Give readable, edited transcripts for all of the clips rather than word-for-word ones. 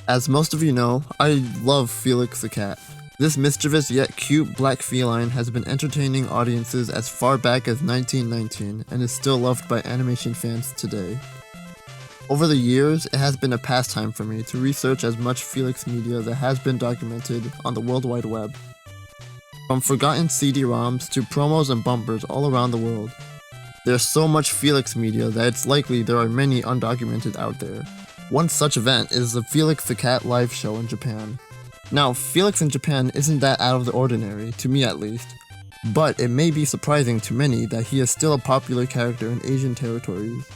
As most of you know, I love Felix the cat. This mischievous yet cute black feline has been entertaining audiences as far back as 1919 and is still loved by animation fans today. Over the years, it has been a pastime for me to research as much Felix media that has been documented on the World Wide Web. From forgotten CD-ROMs to promos and bumpers all around the world. There's so much Felix media that it's likely there are many undocumented out there. One such event is the Felix the Cat live show in Japan. Now, Felix in Japan isn't that out of the ordinary, to me at least, but it may be surprising to many that he is still a popular character in Asian territories.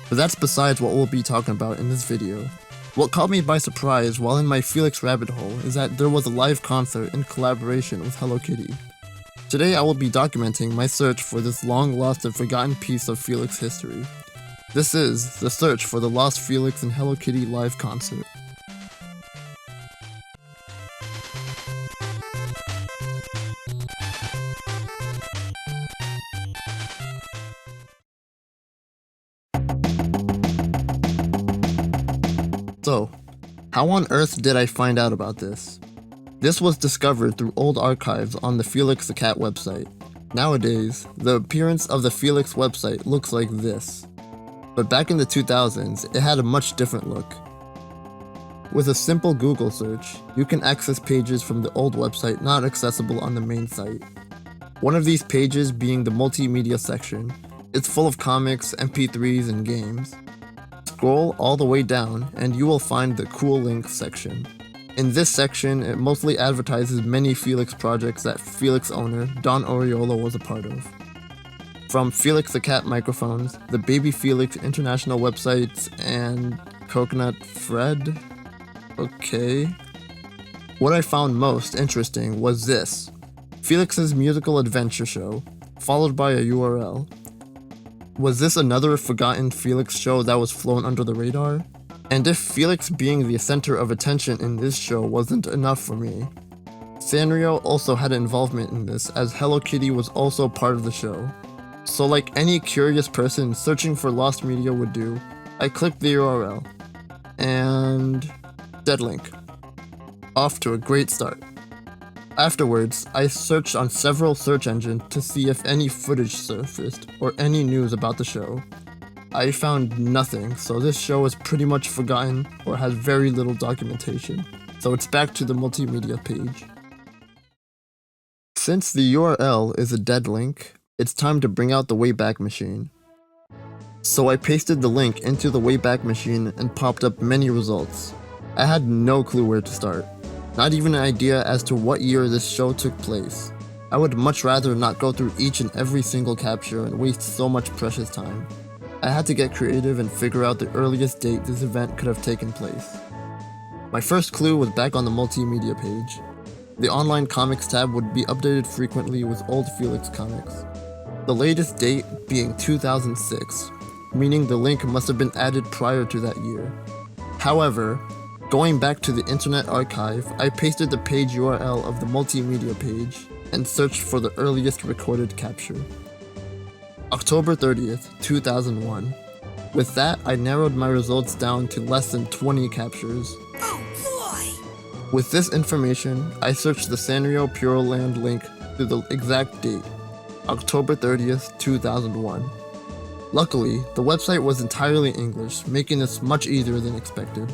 But that's besides what we'll be talking about in this video. What caught me by surprise while in my Felix rabbit hole is that there was a live concert in collaboration with Hello Kitty. Today I will be documenting my search for this long lost and forgotten piece of Felix history. This is the search for the lost Felix and Hello Kitty live concert. So, how on earth did I find out about this? This was discovered through old archives on the Felix the Cat website. Nowadays, the appearance of the Felix website looks like this. But back in the 2000s, it had a much different look. With a simple Google search, you can access pages from the old website not accessible on the main site. One of these pages being the multimedia section. It's full of comics, MP3s, and games. Scroll all the way down and you will find the cool links section. In this section, it mostly advertises many Felix projects that Felix owner Don Oriolo was a part of. From Felix the Cat microphones, the Baby Felix international websites, and Coconut Fred? Okay. What I found most interesting was this. Felix's musical adventure show, followed by a URL. Was this another forgotten Felix show that was flown under the radar? And if Felix being the center of attention in this show wasn't enough for me, Sanrio also had involvement in this as Hello Kitty was also part of the show. So like any curious person searching for lost media would do, I clicked the URL, and dead link. Off to a great start. Afterwards, I searched on several search engines to see if any footage surfaced or any news about the show. I found nothing, so this show is pretty much forgotten or has very little documentation, so it's back to the multimedia page. Since the URL is a dead link, it's time to bring out the Wayback Machine. So I pasted the link into the Wayback Machine and popped up many results. I had no clue where to start, not even an idea as to what year this show took place. I would much rather not go through each and every single capture and waste so much precious time. I had to get creative and figure out the earliest date this event could have taken place. My first clue was back on the multimedia page. The online comics tab would be updated frequently with old Felix comics. The latest date being 2006, meaning the link must have been added prior to that year. However, going back to the Internet Archive, I pasted the page URL of the multimedia page and searched for the earliest recorded capture. October 30th, 2001. With that, I narrowed my results down to less than 20 captures. Oh boy! With this information, I searched the Sanrio Pure Land link to the exact date, October 30th, 2001. Luckily, the website was entirely English, making this much easier than expected.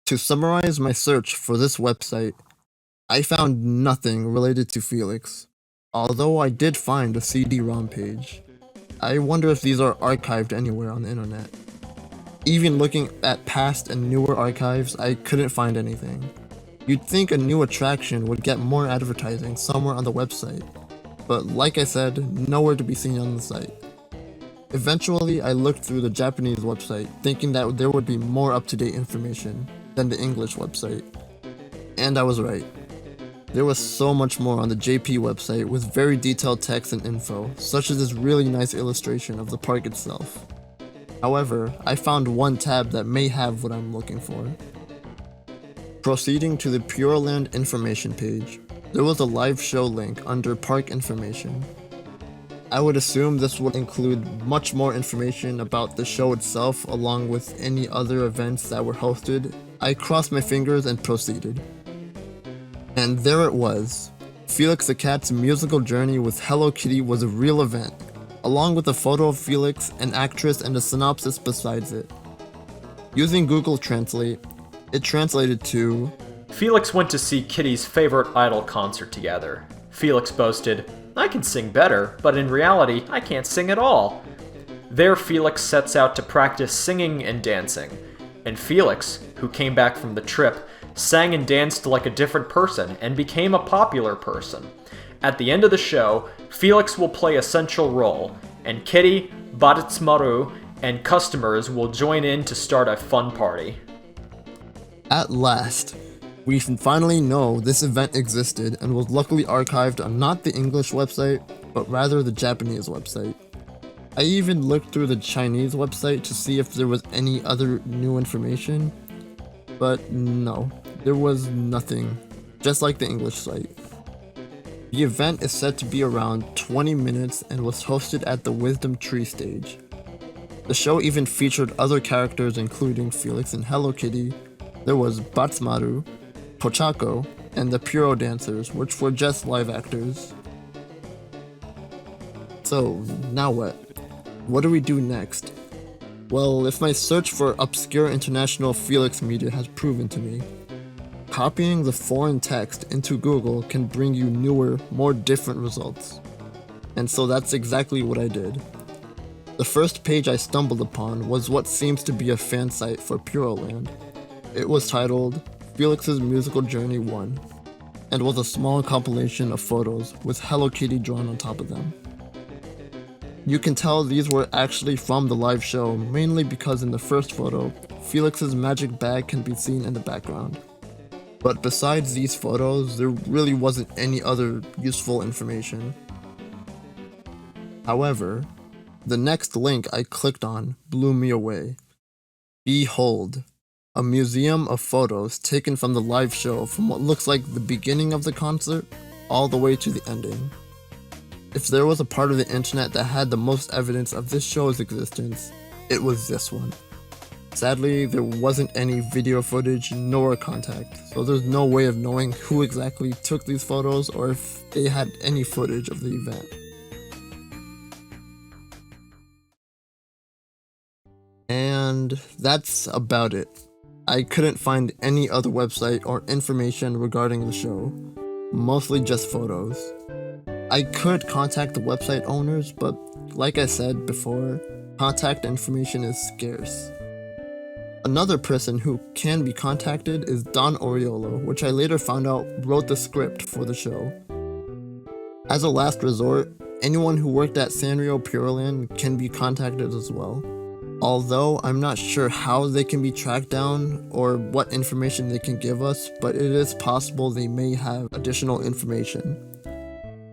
To summarize my search for this website, I found nothing related to Felix, although I did find a CD-ROM page. I wonder if these are archived anywhere on the internet. Even looking at past and newer archives, I couldn't find anything. You'd think a new attraction would get more advertising somewhere on the website, but like I said, nowhere to be seen on the site. Eventually, I looked through the Japanese website, thinking that there would be more up-to-date information than the English website. And I was right. There was so much more on the JP website with very detailed text and info, such as this really nice illustration of the park itself. However, I found one tab that may have what I'm looking for. Proceeding to the Pure Land information page, There was a live show link under park information. I would assume this would include much more information about the show itself along with any other events that were hosted. I crossed my fingers and proceeded. And there it was. Felix the Cat's musical journey with Hello Kitty was a real event, along with a photo of Felix, an actress, and a synopsis besides it. Using Google Translate, it translated to, Felix went to see Kitty's favorite idol concert together. Felix boasted, I can sing better, but in reality, I can't sing at all. There, Felix sets out to practice singing and dancing. And Felix, who came back from the trip, sang and danced like a different person and became a popular person. At the end of the show, Felix will play a central role, and Kitty, Baditsumaru, and customers will join in to start a fun party. At last, we finally know this event existed and was luckily archived on not the English website, but rather the Japanese website. I even looked through the Chinese website to see if there was any other new information, but no, there was nothing, just like the English site. The event is said to be around 20 minutes and was hosted at the Wisdom Tree stage. The show even featured other characters including Felix and Hello Kitty. There was Batsmaru, Pochako, and the Puro dancers, which were just live actors. So, now what? What do we do next? Well, if my search for obscure international Felix media has proven to me, copying the foreign text into Google can bring you newer, more different results. And so that's exactly what I did. The first page I stumbled upon was what seems to be a fan site for Puroland. It was titled Felix's Musical Journey 1, and was a small compilation of photos with Hello Kitty drawn on top of them. You can tell these were actually from the live show, mainly because in the first photo, Felix's magic bag can be seen in the background. But besides these photos, there really wasn't any other useful information. However, the next link I clicked on blew me away. Behold, a museum of photos taken from the live show from what looks like the beginning of the concert all the way to the ending. If there was a part of the internet that had the most evidence of this show's existence, it was this one. Sadly, there wasn't any video footage nor contact, so there's no way of knowing who exactly took these photos or if they had any footage of the event. And that's about it. I couldn't find any other website or information regarding the show, mostly just photos. I could contact the website owners, but like I said before, contact information is scarce. Another person who can be contacted is Don Oriolo, which I later found out wrote the script for the show. As a last resort, anyone who worked at Sanrio Puroland can be contacted as well. Although I'm not sure how they can be tracked down or what information they can give us, but it is possible they may have additional information.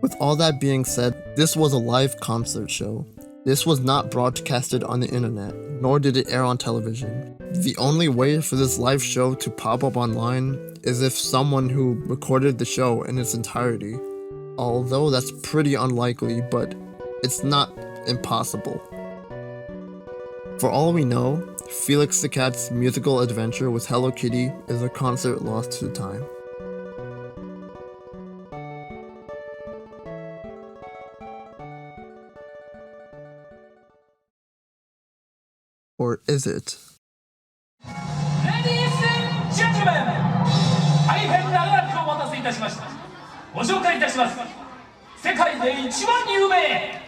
With all that being said, this was a live concert show. This was not broadcasted on the internet, nor did it air on television. The only way for this live show to pop up online is if someone who recorded the show in its entirety. Although that's pretty unlikely, but it's not impossible. For all we know, Felix the Cat's musical adventure with Hello Kitty is a concert lost to time. Or is it? Ladies and gentlemen, 大変長らくお待たせいたしました。ご紹介いたします。世界で一番有名、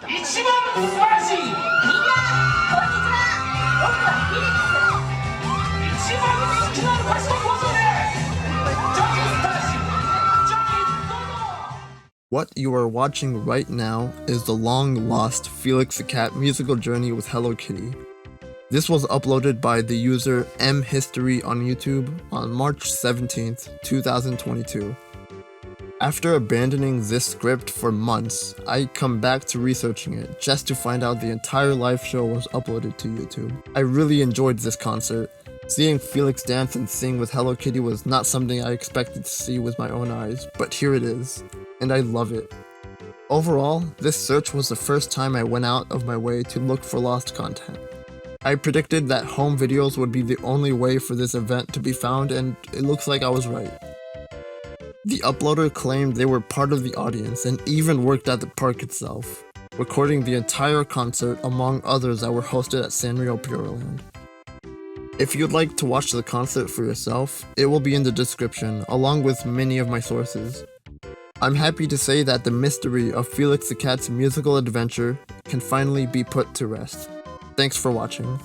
一番素晴らしい。みんな、こんにちは。僕はフィリックス。一番人気のある歌手の登場です。ジョニー・スターシー。ジョニー、どうぞ。What you are watching right now is the long-lost Felix the Cat musical journey with Hello Kitty. This was uploaded by the user mhistory on YouTube on March 17th, 2022. After abandoning this script for months, I come back to researching it just to find out the entire live show was uploaded to YouTube. I really enjoyed this concert, Seeing Felix dance and sing with Hello Kitty was not something I expected to see with my own eyes, but here it is, and I love it. Overall, this search was the first time I went out of my way to look for lost content. I predicted that home videos would be the only way for this event to be found, and it looks like I was right. The uploader claimed they were part of the audience and even worked at the park itself, recording the entire concert among others that were hosted at Sanrio Pureland. If you'd like to watch the concert for yourself, it will be in the description, along with many of my sources. I'm happy to say that the mystery of Felix the Cat's musical adventure can finally be put to rest. Thanks for watching.